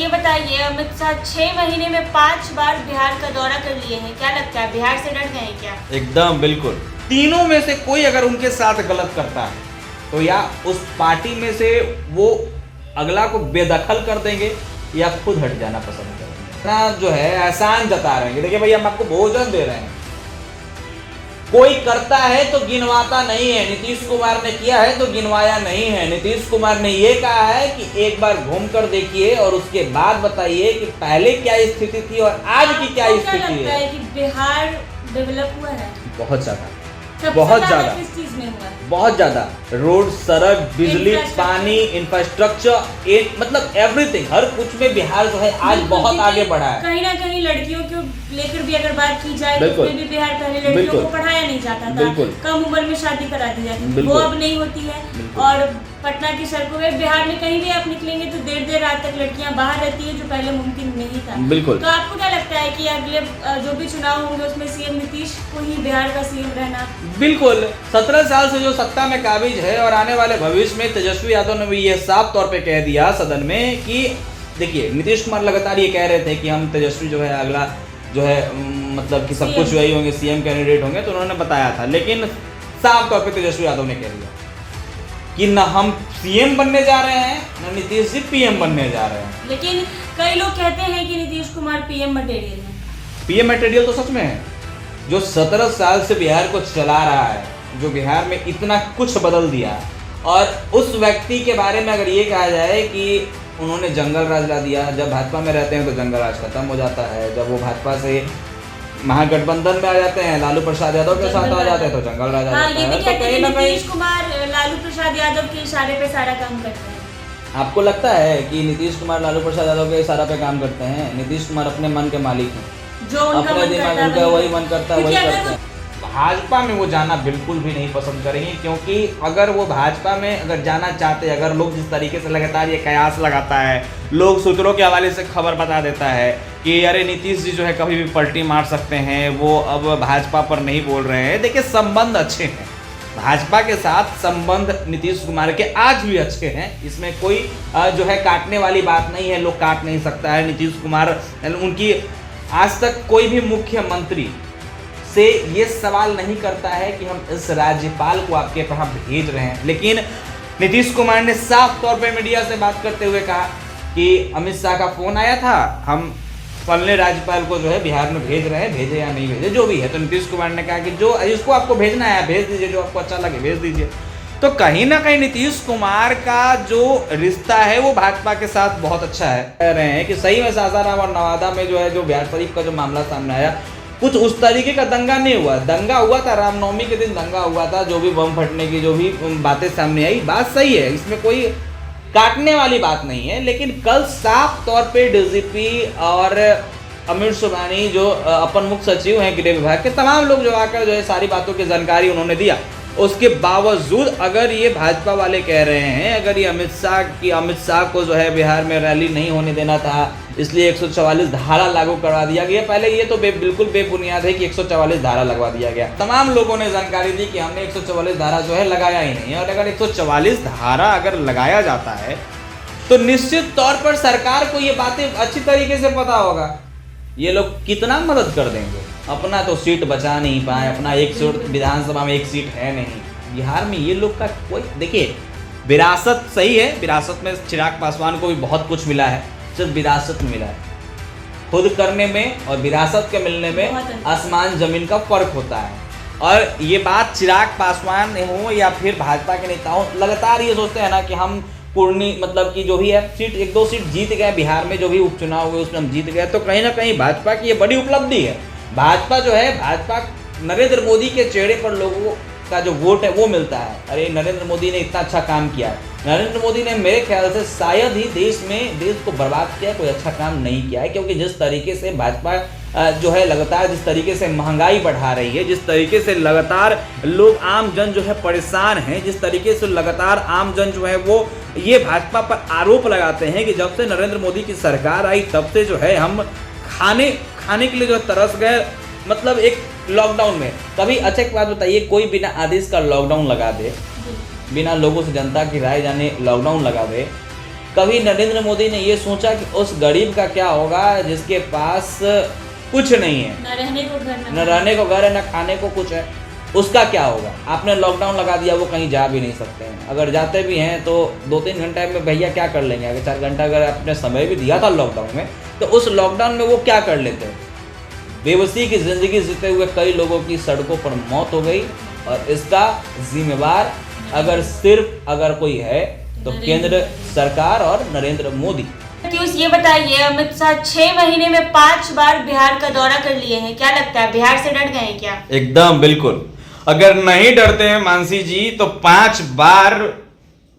ये बताइए, अमित शाह 6 महीने में 5 बार बिहार का दौरा कर लिए हैं, क्या लगता है बिहार से डर गए हैं क्या? एकदम बिल्कुल। तीनों में से कोई अगर उनके साथ गलत करता है तो या उस पार्टी में से वो अगला को बेदखल कर देंगे या खुद हट जाना पसंद करेंगे। ना जो है एहसान जता रहे हैं, देखिए भैया हम आपको भोजन दे रहे हैं। कोई करता है तो गिनवाता नहीं है। नीतीश कुमार ने किया है तो गिनवाया नहीं है। नीतीश कुमार ने ये कहा है कि एक बार घूम कर देखिए और उसके बाद बताइए कि पहले क्या स्थिति थी और आज की क्या स्थिति है। कि बिहार डेवलप हुआ है बहुत ज्यादा, बहुत ज्यादा, किस चीज में हुआ है? बहुत ज्यादा। रोड, सड़क, बिजली, पानी, इंफ्रास्ट्रक्चर, एक मतलब एवरीथिंग, हर कुछ में बिहार जो है आज बहुत आगे बढ़ा है। कहीं ना कहीं लड़कियों को लेकर भी अगर बात की जाए तो उसमें भी बिहार पहले लड़कियों को पढ़ाया नहीं जाता था, कम उम्र में शादी करा दी जाती, वो अब नहीं होती है। और पटना की सड़कों में बिहार में कहीं भी आप निकलेंगे तो देर रात तक लड़कियां बाहर रहती है, जो पहले मुमकिन नहीं था। बिल्कुल। तो आपको क्या लगता है कि अगले जो भी चुनाव होंगे उसमें सीएम नीतीश को ही बिहार का सीएम रहना? बिल्कुल। 17 साल से जो सत्ता में काबिज है और आने वाले भविष्य में तेजस्वी यादव ने भी ये साफ तौर पे कह दिया सदन में कि देखिए नीतीश कुमार लगातार ये कह रहे थे कि हम तेजस्वी जो है अगला जो है मतलब कि सब कुछ वही होंगे, सीएम कैंडिडेट होंगे, तो उन्होंने बताया था। लेकिन साफ तौर पे तेजस्वी यादव ने कह दिया कि न हम सीएम बनने जा रहे हैं न नीतीश जी पीएम बनने जा रहे हैं। लेकिन कई लोग कहते हैं कि नीतीश कुमार पीएम मटेरियल है। पीएम मटेरियल तो सच में है। जो 17 साल से बिहार को चला रहा है, जो बिहार में इतना कुछ बदल दिया, और उस व्यक्ति के बारे में अगर ये कहा जाए कि उन्होंने जंगल राज ला दिया। जब भाजपा में रहते हैं तो जंगल राज खत्म हो जाता है, जब वो भाजपा से महागठबंधन में आ जाते हैं, लालू प्रसाद यादव के साथ आ जाते हैं तो जंगल राज आ जाता है। तो कहीं ना कहीं नीतीश कुमार लालू प्रसाद यादव के इशारे पे सारा काम करते हैं। आपको लगता है कि नीतीश कुमार लालू प्रसाद यादव के इशारे पे काम करते हैं? नीतीश कुमार अपने मन के मालिक हैं, जो अपने दिमाग उनका वही मन करता है वही करते हैं। भाजपा में वो जाना बिल्कुल भी नहीं पसंद करेंगे, क्योंकि अगर वो भाजपा में अगर जाना चाहते हैं, अगर लोग जिस तरीके से लगातार ये कयास लगाता है, लोग सूत्रों के हवाले से खबर बता देता है कि अरे नीतीश जी जो है कभी भी पलटी मार सकते हैं, वो अब भाजपा पर नहीं बोल रहे हैं। देखिए संबंध अच्छे हैं, भाजपा के साथ संबंध नीतीश कुमार के आज भी अच्छे हैं, इसमें कोई जो है काटने वाली बात नहीं है, लोग काट नहीं सकता है। नीतीश कुमार उनकी आज तक कोई भी मुख्यमंत्री से ये सवाल नहीं करता है कि हम इस राज्यपाल को आपके यहाँ भेज रहे हैं। लेकिन नीतीश कुमार ने साफ तौर पे मीडिया से बात करते हुए कहा कि अमित शाह का फोन आया था, हम फलने राज्यपाल को जो है बिहार में भेज रहे हैं, भेजे या नहीं भेजे जो भी है। तो नीतीश कुमार ने कहा कि जो इसको आपको भेजना है भेज दीजिए, जो आपको अच्छा लगे भेज दीजिए। तो कहीं ना कहीं नीतीश कुमार का जो रिश्ता है वो भाजपा के साथ बहुत अच्छा है। कह रहे हैं कि सही में सासाराम और नवादा में जो है जो बिहार शरीफ का जो मामला सामने आया, कुछ उस तरीके का दंगा नहीं हुआ। दंगा हुआ था रामनवमी के दिन, दंगा हुआ था, जो भी बम फटने की जो भी बातें सामने आई, बात सही है, इसमें कोई काटने वाली बात नहीं है। लेकिन कल साफ तौर पे डीजीपी और अमित सुबहानी जो अपर मुख्य सचिव हैं गृह विभाग के, तमाम लोग जो आकर जो है सारी बातों की जानकारी उन्होंने दिया। उसके बावजूद अगर ये भाजपा वाले कह रहे हैं, अगर ये अमित शाह को जो है बिहार में रैली नहीं होने देना था, इसलिए 144 धारा लागू करवा दिया गया। पहले ये तो बिल्कुल बेबुनियाद है कि 144 धारा लगवा दिया गया। तमाम लोगों ने जानकारी दी कि हमने 144 धारा जो है लगाया ही नहीं है। और अगर 144 धारा अगर लगाया जाता है तो निश्चित तौर पर सरकार को ये बातें अच्छी तरीके से पता होगा। ये लोग कितना मदद कर देंगे, अपना तो सीट बचा नहीं पाए, अपना एक सीट विधानसभा में एक सीट है नहीं बिहार में। ये लोग का कोई देखिए विरासत सही है, विरासत में चिराग पासवान को भी बहुत कुछ मिला है, सिर्फ विरासत में मिला है, खुद करने में और विरासत के मिलने में आसमान जमीन का फर्क होता है। और ये बात चिराग पासवान हो या फिर भाजपा के नेता हो, लगातार ये सोचते हैं ना कि हम पूर्णी मतलब कि जो भी है सीट 1-2 सीट जीत गए बिहार में, जो भी उपचुनाव हुए उसमें हम जीत गए, तो कहीं ना कहीं भाजपा की ये बड़ी उपलब्धि है। भाजपा जो है, भाजपा नरेंद्र मोदी के चेहरे पर लोगों का जो वोट है वो मिलता है। अरे नरेंद्र मोदी ने इतना अच्छा काम किया है। नरेंद्र मोदी ने मेरे ख्याल से शायद ही देश को बर्बाद किया, कोई अच्छा काम नहीं किया है, क्योंकि जिस तरीके से भाजपा जो है लगातार जिस तरीके से महंगाई बढ़ा रही है, जिस तरीके से लगातार लोग आम जन जो है परेशान हैं, जिस तरीके से लगातार आम जन जो है वो ये भाजपा पर आरोप लगाते हैं कि जब से नरेंद्र मोदी की सरकार आई तब से जो है हम खाने के लिए जो तरस गए। मतलब एक लॉकडाउन में कभी, अच्छा एक बात बताइए, कोई बिना आदेश का लॉकडाउन लगा दे, बिना लोगों से जनता की राय जाने लॉकडाउन लगा दे, कभी नरेंद्र मोदी ने ये सोचा कि उस गरीब का क्या होगा जिसके पास कुछ नहीं है, न रहने को घर, न रहने को घर है, न खाने को कुछ है, उसका क्या होगा। आपने लॉकडाउन लगा दिया, वो कहीं जा भी नहीं सकते हैं, अगर जाते भी हैं तो 2-3 घंटे में भैया क्या कर लेंगे। अगर 4 घंटा अगर आपने समय भी दिया था लॉकडाउन में, तो उस लॉकडाउन में वो क्या कर लेते हैं। बेबसी की ज़िंदगी जीते हुए कई लोगों की सड़कों पर मौत हो गई, और इसका जिम्मेवार अगर कोई है तो केंद्र सरकार और नरेंद्र मोदी। ये बताइए, अमित शाह 6 महीने में 5 बार बिहार का दौरा कर लिए हैं, क्या लगता है बिहार से डर गए हैं क्या? एकदम बिल्कुल, अगर नहीं डरते हैं मानसी जी तो 5 बार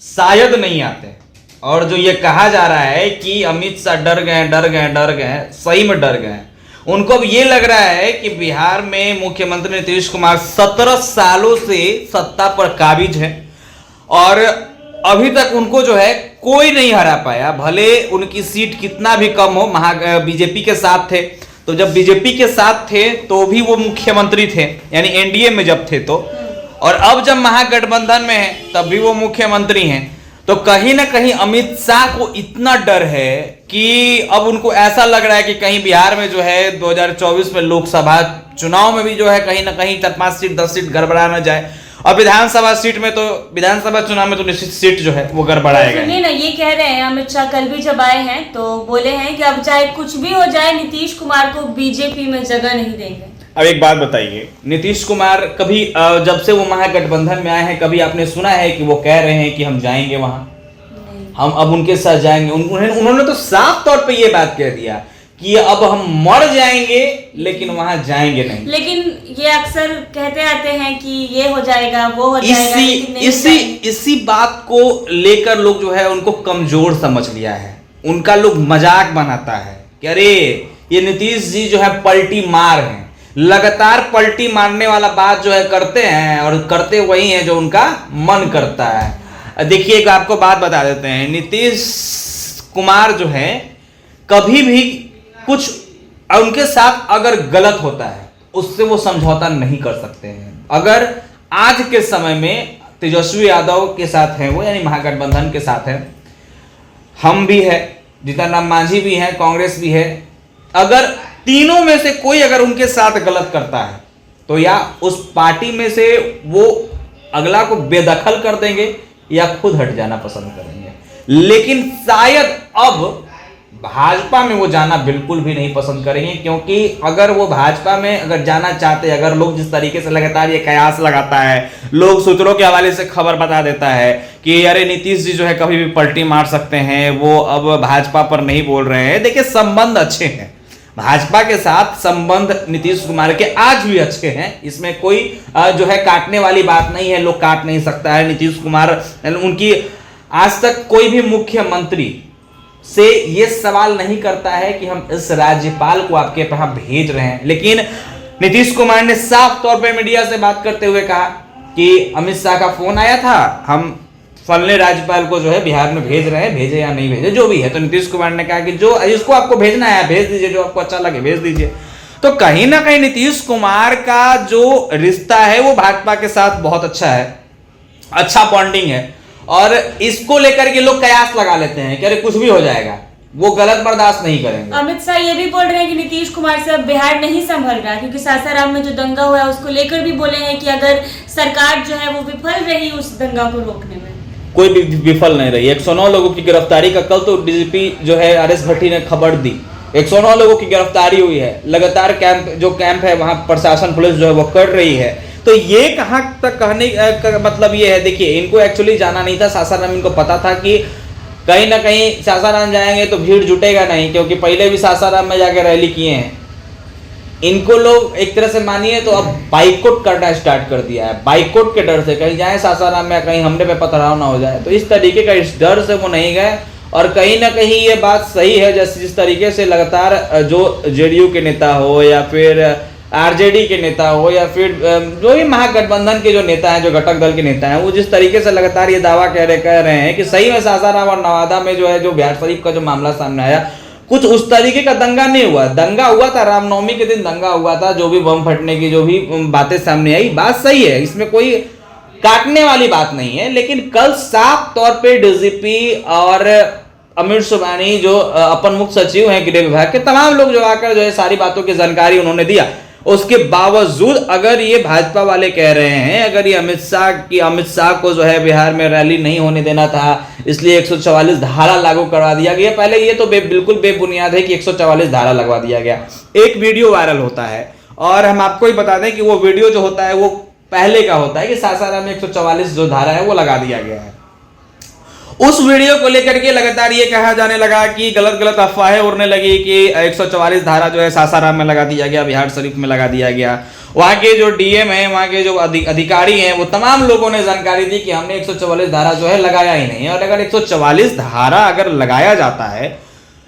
शायद नहीं आते। और जो ये कहा जा रहा है कि अमित शाह डर गए, सही में डर गए। उनको अब ये लग रहा है कि बिहार में मुख्यमंत्री नीतीश कुमार 17 सालों से सत्ता पर काबिज है, और अभी तक उनको जो है कोई नहीं हरा पाया। भले उनकी सीट कितना भी कम हो, बीजेपी के साथ थे, तो जब बीजेपी के साथ थे तो भी वो मुख्यमंत्री थे, यानी एनडीए में जब थे तो, और अब जब महागठबंधन में है तब भी वो मुख्यमंत्री हैं। तो कहीं ना कहीं अमित शाह को इतना डर है कि अब उनको ऐसा लग रहा है कि कहीं बिहार में जो है 2024 में लोकसभा चुनाव में भी जो है कहीं ना कहीं 4-5 सीट 10 सीट गड़बड़ा ना जाए, और विधानसभा चुनाव में तो निश्चित सीट जो है वो गड़बड़ाएगा। सुनिए ना, ये कह रहे हैं अमित शाह कल भी जब आए हैं तो बोले हैं कि अब चाहे कुछ भी हो जाए नीतीश कुमार को बीजेपी में जगह नहीं देंगे। अब एक बात बताइए, नीतीश कुमार कभी जब से वो महागठबंधन में आए हैं कभी आपने सुना है कि वो कह रहे हैं कि हम जाएंगे वहां, हम अब उनके साथ जाएंगे? उन्होंने तो साफ तौर पे ये बात कह दिया कि अब हम मर जाएंगे लेकिन वहां जाएंगे नहीं। लेकिन ये अक्सर कहते आते हैं कि ये हो जाएगा वो हो जाएगा, इसी बात को लेकर लोग जो है उनको कमजोर समझ लिया है, उनका लोग मजाक बनाता है कि अरे ये नीतीश जी जो है पलटी मार हैं, लगातार पलटी मारने वाला बात जो है करते हैं, और करते वही हैं जो उनका मन करता है। देखिए एक आपको बात बता देते हैं, नीतीश कुमार जो है कभी भी कुछ उनके साथ अगर गलत होता है उससे वो समझौता नहीं कर सकते हैं। अगर आज के समय में तेजस्वी यादव के साथ है वो, यानी महागठबंधन के साथ है, हम भी है, जीतन राम मांझी भी है, कांग्रेस भी है, अगर तीनों में से कोई अगर उनके साथ गलत करता है तो या उस पार्टी में से वो अगला को बेदखल कर देंगे या खुद हट जाना पसंद करेंगे। लेकिन शायद अब भाजपा में वो जाना बिल्कुल भी नहीं पसंद करेंगे, क्योंकि अगर वो भाजपा में अगर जाना चाहते हैं, अगर लोग जिस तरीके से लगातार ये कयास लगाता है, लोग सूत्रों के हवाले से खबर बता देता है कि अरे नीतीश जी जो है कभी भी पलटी मार सकते हैं, वो अब भाजपा पर नहीं बोल रहे हैं। देखिए संबंध अच्छे हैं, भाजपा के साथ संबंध नीतीश कुमार के आज भी अच्छे हैं, इसमें कोई जो है काटने वाली बात नहीं है, लोग काट नहीं सकता है नीतीश कुमार। उनकी आज तक कोई भी मुख्यमंत्री से ये सवाल नहीं करता है कि हम इस राज्यपाल को आपके यहाँ भेज रहे हैं, लेकिन नीतीश कुमार ने साफ तौर पे मीडिया से बात करते हुए कहा कि अमित शाह का फोन आया था, हम फलने राज्यपाल को जो है बिहार में भेज रहे हैं, भेजे या नहीं भेजे जो भी है। तो नीतीश कुमार ने कहा कि जो जिसको आपको भेजना है भेज दीजिए, जो आपको अच्छा लगे भेज दीजिए। तो कहीं ना कहीं नीतीश कुमार का जो रिश्ता है वो भाजपा के साथ बहुत अच्छा है, अच्छा बॉन्डिंग है, और इसको लेकर के लोग कयास लगा लेते हैं कि अरे कुछ भी हो जाएगा, वो गलत बर्दाश्त नहीं करेंगे। अमित शाह ये भी बोल रहे हैं कि नीतीश कुमार से अब बिहार नहीं संभल रहा, क्योंकि सासाराम में जो दंगा हुआ है उसको लेकर भी बोले हैं कि अगर सरकार जो है वो विफल रही उस दंगा को रोकने में। कोई भी विफल नहीं रही। 109 लोगों की गिरफ्तारी का कल तो डीजीपी जो है आर.एस. भट्टी ने खबर दी, 109 लोगों की गिरफ्तारी हुई है, लगातार कैंप है वहां प्रशासन पुलिस जो है वो कर रही है। तो ये कहां तक कहने का मतलब ये है, देखिए इनको एक्चुअली जाना नहीं था सासाराम, इनको पता था कि कहीं ना कहीं सासाराम जाएंगे तो भीड़ जुटेगा नहीं, क्योंकि पहले भी सासाराम में जाके रैली किए हैं। इनको लोग एक तरह से मानिए तो अब बाइकआउट करना स्टार्ट कर दिया है, बाइकआउट के डर से कहीं जाए सासाराम में कहीं हमने पे पथराव ना हो जाए, तो इस तरीके का इस डर से वो नहीं गए। और कहीं ना कहीं ये बात सही है, जैसे जिस तरीके से लगातार जो जेडीयू के नेता हो या फिर आरजेडी के नेता हो या फिर जो भी महागठबंधन के जो नेता हैं, जो घटक दल के नेता हैं, वो जिस तरीके से लगातार ये दावा कह रहे हैं कि सही में सासाराम और नवादा में जो है जो बिहार शरीफ का जो मामला सामने आया, कुछ उस तरीके का दंगा नहीं हुआ। दंगा हुआ था रामनवमी के दिन, दंगा हुआ था, जो भी बम फटने की जो भी बातें सामने आई, बात सही है, इसमें कोई काटने वाली बात नहीं है। लेकिन कल साफ तौर पे डीजीपी और अमित सुबहानी जो अपर मुख्य सचिव हैं गृह विभाग के, तमाम लोग जो आकर जो है सारी बातों की जानकारी उन्होंने दिया। उसके बावजूद अगर ये भाजपा वाले कह रहे हैं, अगर ये अमित शाह को जो है बिहार में रैली नहीं होने देना था इसलिए 144 धारा लागू करवा दिया गया। पहले ये तो बिल्कुल बेबुनियाद है कि 144 धारा लगवा दिया गया। एक वीडियो वायरल होता है और हम आपको ही बता दें कि वो वीडियो जो होता है वो पहले का होता है कि सासाराम में 144 जो धारा है वो लगा दिया गया है। उस वीडियो को लेकर के लगातार ये कहा जाने लगा कि गलत अफवाहें उड़ने लगी कि 144 धारा जो है सासाराम में लगा दिया गया, बिहार शरीफ में लगा दिया गया। वहां के जो डीएम है, वहां के जो अधिकारी हैं, वो तमाम लोगों ने जानकारी दी कि हमने 144 धारा जो है लगाया ही नहीं। और अगर 144 धारा अगर लगाया जाता है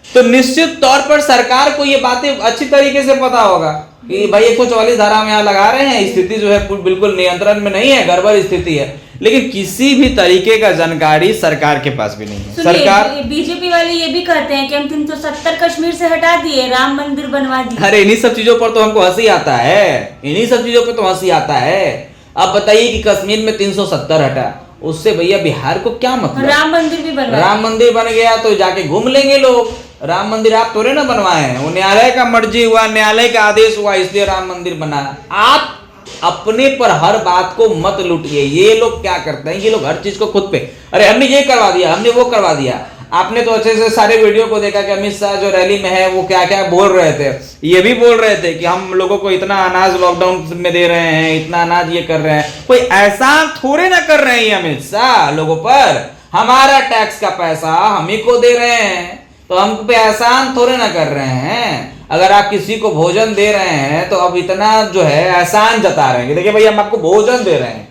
तो निश्चित तौर पर सरकार को ये बातें अच्छी तरीके से पता होगा कि भाई 144 धारा हम यहाँ लगा रहे हैं, स्थिति जो है बिल्कुल नियंत्रण में नहीं है, गड़बड़ स्थिति है। लेकिन किसी भी तरीके का जानकारी सरकार के पास भी नहीं है। सरकार बीजेपी वाले ये भी कहते हैं कि हम 370 कश्मीर से हटा दिए, राम मंदिर बनवा दिए। अरे इन्हीं सब चीजों पर तो हमको हंसी आता है, इन्हीं सब चीजों पर तो हंसी आता है। अब बताइए कि कश्मीर में 370 हटा, उससे भैया बिहार को क्या मतलब? राम मंदिर भी बनवा, राम मंदिर बन गया तो जाके घूम लेंगे लोग। राम मंदिर आप थोड़े ना बनवाए हैं, वो न्यायालय का मर्जी हुआ, न्यायालय का आदेश हुआ, इसलिए राम मंदिर बना। आप अपने पर हर बात को मत लूटिए। ये लोग क्या करते हैं, ये लोग हर चीज को खुद पे, अरे हमने ये करवा दिया, हमने वो करवा दिया। आपने तो अच्छे से सारे वीडियो को देखा कि अमित शाह जो रैली में है वो क्या क्या बोल रहे थे। ये भी बोल रहे थे कि हम लोगों को इतना अनाज लॉकडाउन में दे रहे हैं, इतना अनाज ये कर रहे हैं। कोई एहसान थोड़े ना कर रहे हैं अमित शाह लोगों पर, हमारा टैक्स का पैसा हम ही को दे रहे हैं, तो हम पे एहसान थोड़े ना कर रहे हैं। अगर आप किसी को भोजन दे रहे हैं तो अब इतना जो है एहसान जता रहे हैं, देखिए भाई हम आपको भोजन दे रहे हैं।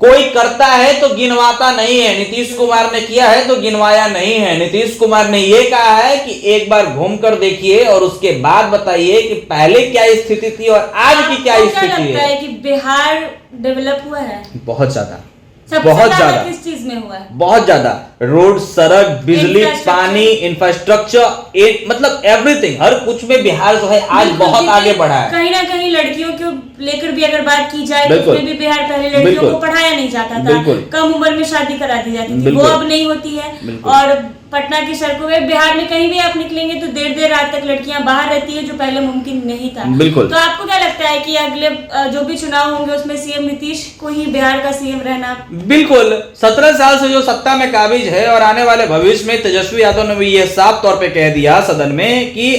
कोई करता है तो गिनवाता नहीं है। नीतीश कुमार ने किया है तो गिनवाया नहीं है। नीतीश कुमार ने यह कहा है कि एक बार घूमकर देखिए और उसके बाद बताइए कि पहले क्या स्थिति थी और आज की क्या स्थिति है। कि बिहार डेवलप हुआ है बहुत ज्यादा, बहुत ज्यादा। किस चीज में हुआ है? बहुत ज्यादा। रोड, सड़क, बिजली, पानी, इंफ्रास्ट्रक्चर, मतलब एवरीथिंग, हर कुछ में बिहार जो है आज बहुत आगे बढ़ा है। कहीं ना कहीं लड़कियों को लेकर भी अगर बात की जाए तो उसमें भी बिहार पहले लड़कियों को पढ़ाया नहीं जाता था, कम उम्र में शादी करा दी जाती थी, वो अब नहीं होती है। और पटना की सड़कों में, बिहार में कहीं भी आप निकलेंगे तो देर रात तक लड़कियां बाहर रहती है, जो पहले मुमकिन नहीं था। तो आपको क्या लगता है कि अगले जो भी चुनाव होंगे उसमें सीएम नीतीश को ही बिहार का सीएम रहना? बिल्कुल। 17 साल से जो सत्ता में काबिज है और आने वाले भविष्य में तेजस्वी यादव ने भी ये साफ तौर पे कह दिया सदन में कि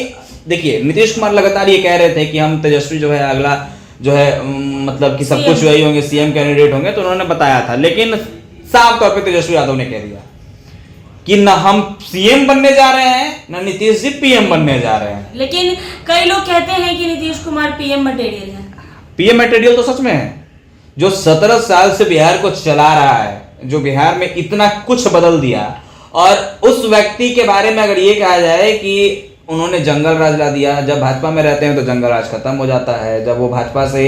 देखिए नीतीश कुमार लगातार ये कह रहे थे कि हम तेजस्वी जो है अगला जो है मतलब कि सब कुछ वही होंगे, सीएम कैंडिडेट होंगे, तो उन्होंने बताया था। लेकिन साफ तौर पे तेजस्वी यादव ने कह दिया कि न हम सीएम बनने जा रहे हैं न नीतीश जी पीएम बनने जा रहे हैं। लेकिन कई लोग कहते हैं कि नीतीश कुमार पीएम मटेरियल है। पीएम मटेरियल तो सच में है, जो 17 साल से बिहार को चला रहा है, जो बिहार में इतना कुछ बदल दिया। और उस व्यक्ति के बारे में अगर ये कहा जाए कि उन्होंने जंगल राज ला दिया, जब भाजपा में रहते हैं तो जंगल राज खत्म हो जाता है, जब वो भाजपा से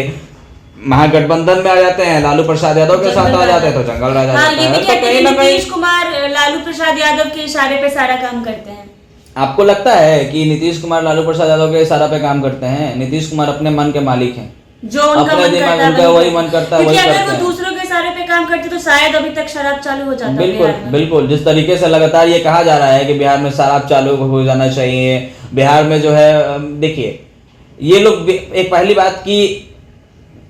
महागठबंधन में आ जाते हैं, लालू प्रसाद यादव के साथ आ जाते हैं तो जंगल राज आ जाता है। तो कहीं ना कहीं नीतीश कुमार लालू प्रसाद यादव के इशारे पे सारा काम करते हैं। आपको लगता है कि नीतीश कुमार लालू प्रसाद यादव के इशारे पे काम करते हैं? नीतीश कुमार अपने मन के मालिक हैं, जो अपने दिमाग उनका वही मन करता है वही करते हैं। अगर वो दूसरों के इशारे पे काम करते तो शायद अभी तक शराब चालू हो जाता। बिल्कुल बिल्कुल। जिस तरीके से लगातार ये कहा जा रहा है कि बिहार में शराब चालू हो जाना चाहिए, बिहार में जो है, देखिए ये लोग एक पहली बात की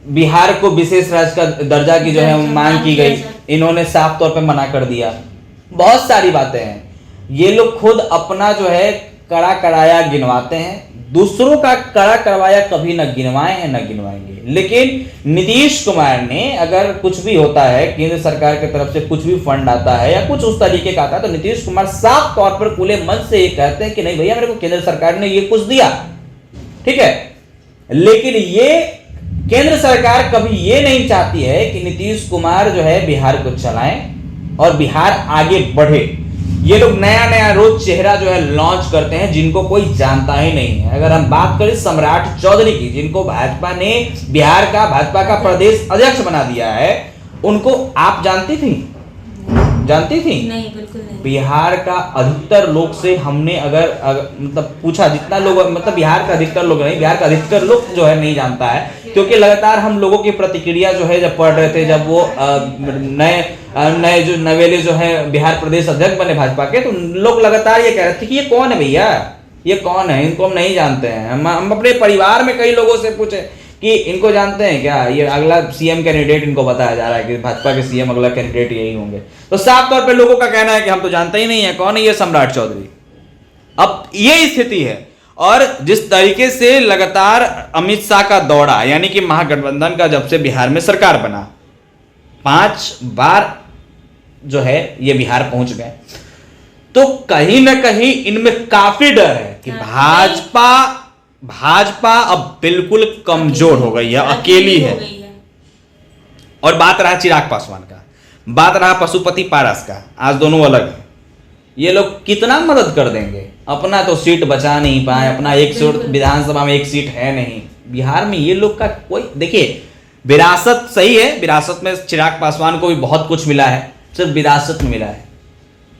बिहार को विशेष राज्य का दर्जा की जो है मांग की गई, इन्होंने साफ तौर पे मना कर दिया। बहुत सारी बातें हैं, ये लोग खुद अपना जो है कड़ा कराया गिनवाते हैं, दूसरों का कड़ा करवाया कभी न गिनवाए हैं न गिनवाएंगे। लेकिन नीतीश कुमार ने अगर कुछ भी होता है, केंद्र सरकार की तरफ से कुछ भी फंड आता है या कुछ उस तरीके का आता है, तो नीतीश कुमार साफ तौर पर खुले मन से ये कहते हैं कि नहीं भैया मेरे को केंद्र सरकार ने ये कुछ दिया, ठीक है। लेकिन ये केंद्र सरकार कभी ये नहीं चाहती है कि नीतीश कुमार जो है बिहार को चलाएं और बिहार आगे बढ़े। ये लोग नया नया रोज चेहरा जो है लॉन्च करते हैं जिनको कोई जानता ही नहीं है। अगर हम बात करें सम्राट चौधरी की, जिनको भाजपा ने भाजपा का प्रदेश अध्यक्ष बना दिया है, उनको आप जानती थी? जानती थी? नहीं, बिल्कुल नहीं। बिहार का अधिकतर लोग से हमने अगर मतलब पूछा, जितना लोग, मतलब बिहार का अधिकतर लोग नहीं, बिहार का अधिकतर लोग जो है नहीं जानता है, क्योंकि लगातार हम लोगों की प्रतिक्रिया जो है जब पढ़ रहे थे, जब वो नए जो नवेले जो है बिहार प्रदेश अध्यक्ष बने भाजपा के, तो लोग लगातार ये कह रहे थे कि ये कौन है भैया, ये कौन है, इनको हम नहीं जानते हैं। हम अपने परिवार में कई लोगों से पूछे कि इनको जानते हैं क्या, ये अगला सीएम कैंडिडेट इनको बताया जा रहा है कि भाजपा के सीएम अगला कैंडिडेट यही होंगे। तो साफ तौर पे लोगों का कहना है कि हम तो जानते ही नहीं है कौन है ये सम्राट चौधरी। अब ये स्थिति है, और जिस तरीके से लगातार अमित शाह का दौरा, यानी कि महागठबंधन का जब से बिहार में सरकार बना, 5 बार जो है ये बिहार पहुंच गए, तो कहीं ना कहीं इनमें काफी डर है कि भाजपा अब बिल्कुल कमजोर हो गई है, अकेली है। और बात रहा चिराग पासवान का, बात रहा पशुपति पारस का, आज दोनों अलग है। ये लोग कितना मदद कर देंगे, अपना तो सीट बचा नहीं पाए, अपना एक सीट विधानसभा में एक सीट है नहीं बिहार में। ये लोग का कोई, देखिए विरासत सही है, विरासत में चिराग पासवान को भी बहुत कुछ मिला है, सिर्फ विरासत में मिला है,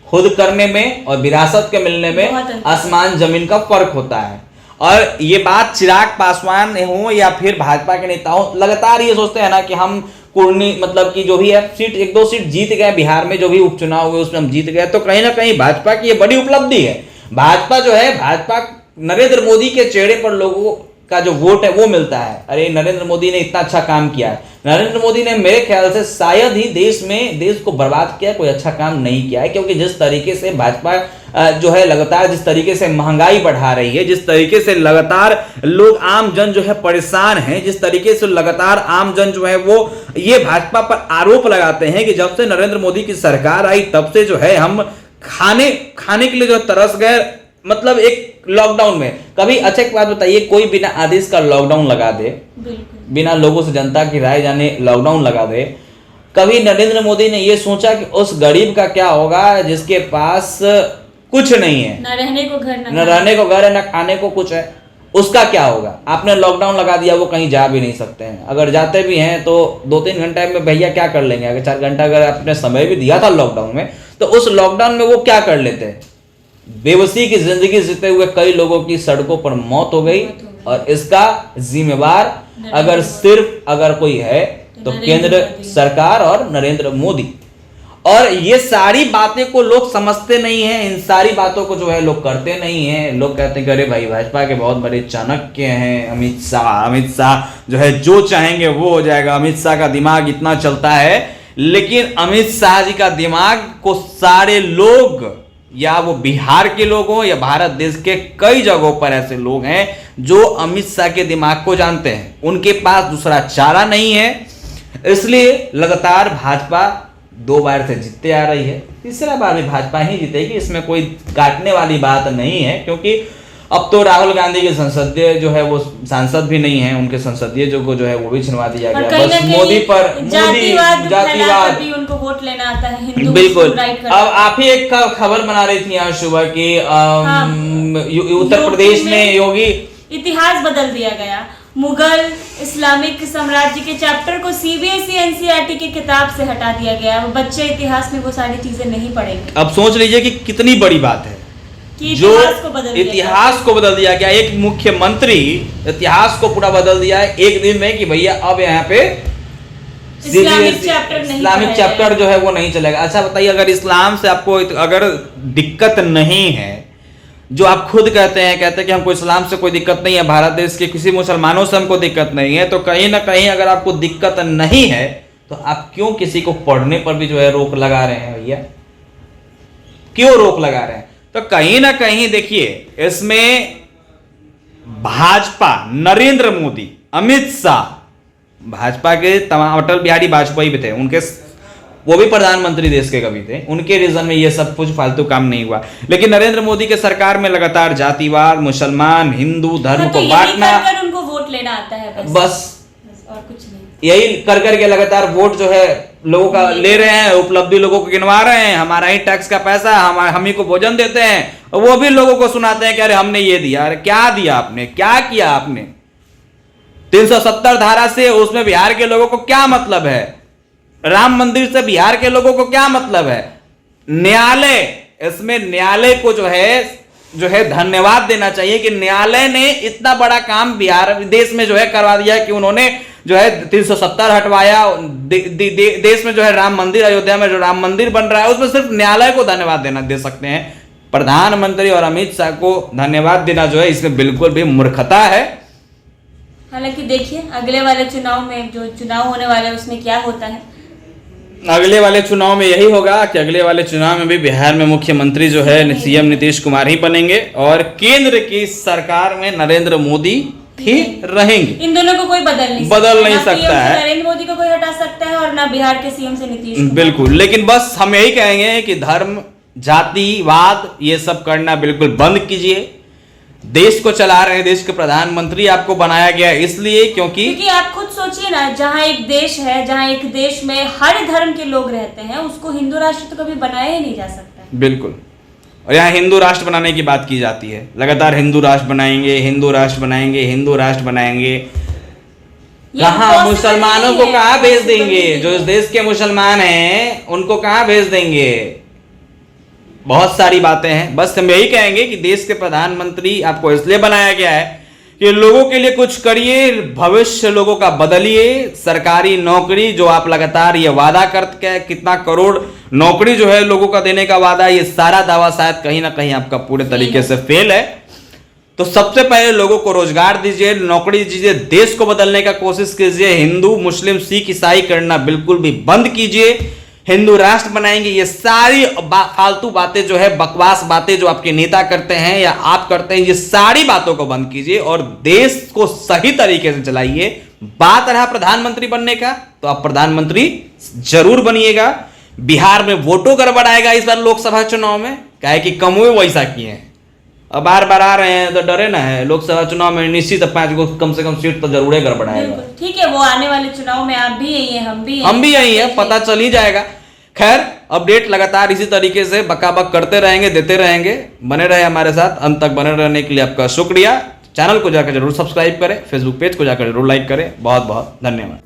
खुद करने में और विरासत के मिलने में आसमान जमीन का फर्क होता है। और ये बात चिराग पासवान हो या फिर भाजपा के नेता हो, लगातार ये सोचते हैं ना कि हम कुर्नी, मतलब कि जो भी है सीट, 1-2 सीट जीत गए बिहार में, जो भी उपचुनाव हुए उसमें हम जीत गए, तो कहीं ना कहीं भाजपा की ये बड़ी उपलब्धि है। भाजपा जो है, भाजपा नरेंद्र मोदी के चेहरे पर लोगों का जो वोट है वो मिलता है, अरे नरेंद्र मोदी ने इतना अच्छा काम किया है। नरेंद्र मोदी ने मेरे ख्याल से शायद ही देश को बर्बाद किया, कोई अच्छा काम नहीं किया है, क्योंकि जिस तरीके से भाजपा जो है लगातार, जिस तरीके से महंगाई बढ़ा रही है, जिस तरीके से लगातार लोग, आम जन जो है परेशान हैं, जिस तरीके से लगातार आम जन जो है वो ये भाजपा पर आरोप लगाते हैं कि जब से नरेंद्र मोदी की सरकार आई तब से जो है हम खाने के लिए जो तरस गए। मतलब एक लॉकडाउन में कभी, अच्छा एक बात बताइए, कोई बिना आदेश का लॉकडाउन लगा दे, बिना लोगों से जनता की राय जाने लॉकडाउन लगा दे, कभी नरेंद्र मोदी ने यह सोचा कि उस गरीब का क्या होगा जिसके पास कुछ नहीं है, न रहने को घर है, न खाने को कुछ है, उसका क्या होगा? आपने लॉकडाउन लगा दिया, वो कहीं जा भी नहीं सकते हैं, अगर जाते भी हैं तो 2-3 घंटे में भैया क्या कर लेंगे? अगर 4 घंटा अगर आपने समय भी दिया था लॉकडाउन में, तो उस लॉकडाउन में वो क्या कर लेते? बेबसी की जिंदगी जीते हुए कई लोगों की सड़कों पर मौत हो गई, और इसका जिम्मेवार अगर कोई है तो केंद्र सरकार और नरेंद्र मोदी। और ये सारी बातें को लोग समझते नहीं हैं, इन सारी बातों को जो है लोग करते नहीं हैं। लोग कहते हैं कि अरे भाई भाजपा के बहुत बड़े चाणक्य हैं अमित शाह जो है जो चाहेंगे वो हो जाएगा, अमित शाह का दिमाग इतना चलता है। लेकिन अमित शाह जी का दिमाग को सारे लोग, या वो बिहार के लोग हों या भारत देश के कई जगहों पर ऐसे लोग हैं जो अमित शाह के दिमाग को जानते हैं, उनके पास दूसरा चारा नहीं है। इसलिए लगातार भाजपा 2 बार से जीतते आ रही है, तीसरा बार भी भाजपा ही जीतेगी, इसमें कोई काटने वाली बात नहीं है। क्योंकि अब तो राहुल गांधी के संसदीय जो है वो सांसद भी नहीं है, उनके संसदीय जो है वो भी छिनवा दिया गया। बस मोदी जातिवाद भी उनको वोट लेना आता है, हिंदू बिल्कुल। अब आप ही एक खबर बना रही थी आज सुबह की, उत्तर प्रदेश में योगी, इतिहास बदल दिया गया। मुगल इस्लामिक साम्राज्य के चैप्टर को सीबीएसई एनसीईआरटी की किताब से हटा दिया गया। वो बच्चे इतिहास में वो सारी चीजें नहीं पढ़ेंगे। अब सोच लीजिए कि कितनी बड़ी बात है कि जो इतिहास को बदल दिया गया। एक मुख्यमंत्री इतिहास को पूरा बदल दिया है एक दिन में कि भैया अब यहाँ पे इस्लामिक चैप्टर जो है वो नहीं चलेगा। अच्छा बताइए, अगर इस्लाम से आपको अगर दिक्कत नहीं है, जो आप खुद कहते हैं कि हमको इस्लाम से कोई दिक्कत नहीं है, भारत देश के किसी मुसलमानों से हमको दिक्कत नहीं है, तो कहीं ना कहीं अगर आपको दिक्कत नहीं है तो आप क्यों किसी को पढ़ने पर भी जो है रोक लगा रहे हैं? भैया क्यों रोक लगा रहे हैं? तो कहीं ना कहीं देखिए, इसमें भाजपा, नरेंद्र मोदी, अमित शाह, भाजपा के तमाम, अटल बिहारी वाजपेयी भी थे, उनके वो भी प्रधानमंत्री देश के कभी थे, उनके रीजन में ये सब कुछ फालतू काम नहीं हुआ। लेकिन नरेंद्र मोदी के सरकार में लगातार जातिवाद, मुसलमान, हिंदू धर्म को बांटना, उनको वोट लेना आता है बस और कुछ नहीं। यही कर करके लगातार वोट जो है लोगों का ले रहे हैं, उपलब्धि लोगों को गिनवा रहे हैं, हमारा ही टैक्स का पैसा, हम ही को भोजन देते हैं, वो भी लोगों को सुनाते हैं कि अरे हमने ये दिया। अरे क्या दिया आपने, क्या किया आपने? 370 धारा से उसमें बिहार के लोगों को क्या मतलब है? राम मंदिर से बिहार के लोगों को क्या मतलब है? न्यायालय, इसमें न्यायालय को जो है धन्यवाद देना चाहिए कि न्यायालय ने इतना बड़ा काम बिहार देश में जो है करवा दिया कि उन्होंने जो है 370 हटवाया। देश में जो है राम मंदिर, अयोध्या में जो राम मंदिर बन रहा है उसमें सिर्फ न्यायालय को धन्यवाद दे सकते हैं। प्रधानमंत्री और अमित शाह को धन्यवाद देना जो है इसमें बिल्कुल भी मूर्खता है। हालांकि देखिए अगले वाले चुनाव में, जो चुनाव होने वाला है उसमें क्या होता है। अगले वाले चुनाव में यही होगा कि अगले वाले चुनाव में भी बिहार में मुख्यमंत्री जो है सीएम नीतीश कुमार ही बनेंगे और केंद्र की सरकार में नरेंद्र मोदी ही रहेंगे। इन दोनों को कोई बदल नहीं सकता है। नरेंद्र मोदी को कोई हटा सकता है और ना बिहार के सीएम से नीतीश कुमार। बिल्कुल, लेकिन बस हम यही कहेंगे कि धर्म, जातिवाद ये सब करना बिल्कुल बंद कीजिए। देश को चला रहे हैं, देश के प्रधानमंत्री आपको बनाया गया इसलिए क्योंकि आप खुद सोचिए ना, जहाँ एक देश है, जहाँ एक देश में हर धर्म के लोग रहते हैं, उसको हिंदू राष्ट्र तो कभी बनाया ही नहीं जा सकता। बिल्कुल, और यहाँ हिंदू राष्ट्र बनाने की बात की जाती है, लगातार हिंदू राष्ट्र बनाएंगे, हिंदू राष्ट्र बनाएंगे, हिंदू राष्ट्र बनाएंगे। कहाँ मुसलमानों को कहाँ भेज देंगे? जो इस देश के मुसलमान हैं उनको कहाँ भेज देंगे? बहुत सारी बातें हैं। बस हम यही कहेंगे कि देश के प्रधानमंत्री आपको इसलिए बनाया गया है कि लोगों के लिए कुछ करिए, भविष्य लोगों का बदलिए। सरकारी नौकरी जो आप लगातार ये वादा करते हैं, कितना करोड़ नौकरी जो है लोगों का देने का वादा, ये सारा दावा शायद कहीं ना कहीं आपका पूरे तरीके से फेल है। तो सबसे पहले लोगों को रोजगार दीजिए, नौकरी दीजिए, देश को बदलने का कोशिश कीजिए। हिंदू, मुस्लिम, सिख, ईसाई करना बिल्कुल भी बंद कीजिए। हिंदू राष्ट्र बनाएंगे, ये सारी फालतू बातें जो है, बकवास बातें जो आपके नेता करते हैं या आप करते हैं, ये सारी बातों को बंद कीजिए और देश को सही तरीके से चलाइए। बात रहा प्रधानमंत्री बनने का, तो आप प्रधानमंत्री जरूर बनिएगा। बिहार में वोटों गड़बड़ाएगा इस बार लोकसभा चुनाव में, काहे कि कमुए वैसा किए हैं। अब बार बार आ रहे हैं तो डरे ना है, लोकसभा चुनाव में निश्चित 5 गो कम से कम सीट तो जरूर गड़बड़ाएगा। ठीक है, वो आने वाले चुनाव में आप भी यही हैं, हम भी यही है, पता चल ही जाएगा। खैर, अपडेट लगातार इसी तरीके से बकाबक करते रहेंगे, देते रहेंगे। बने रहे हमारे साथ, अंत तक बने रहने के लिए आपका शुक्रिया। चैनल को जाकर जरूर सब्सक्राइब करें, फेसबुक पेज को जाकर जरूर लाइक करें। बहुत बहुत धन्यवाद।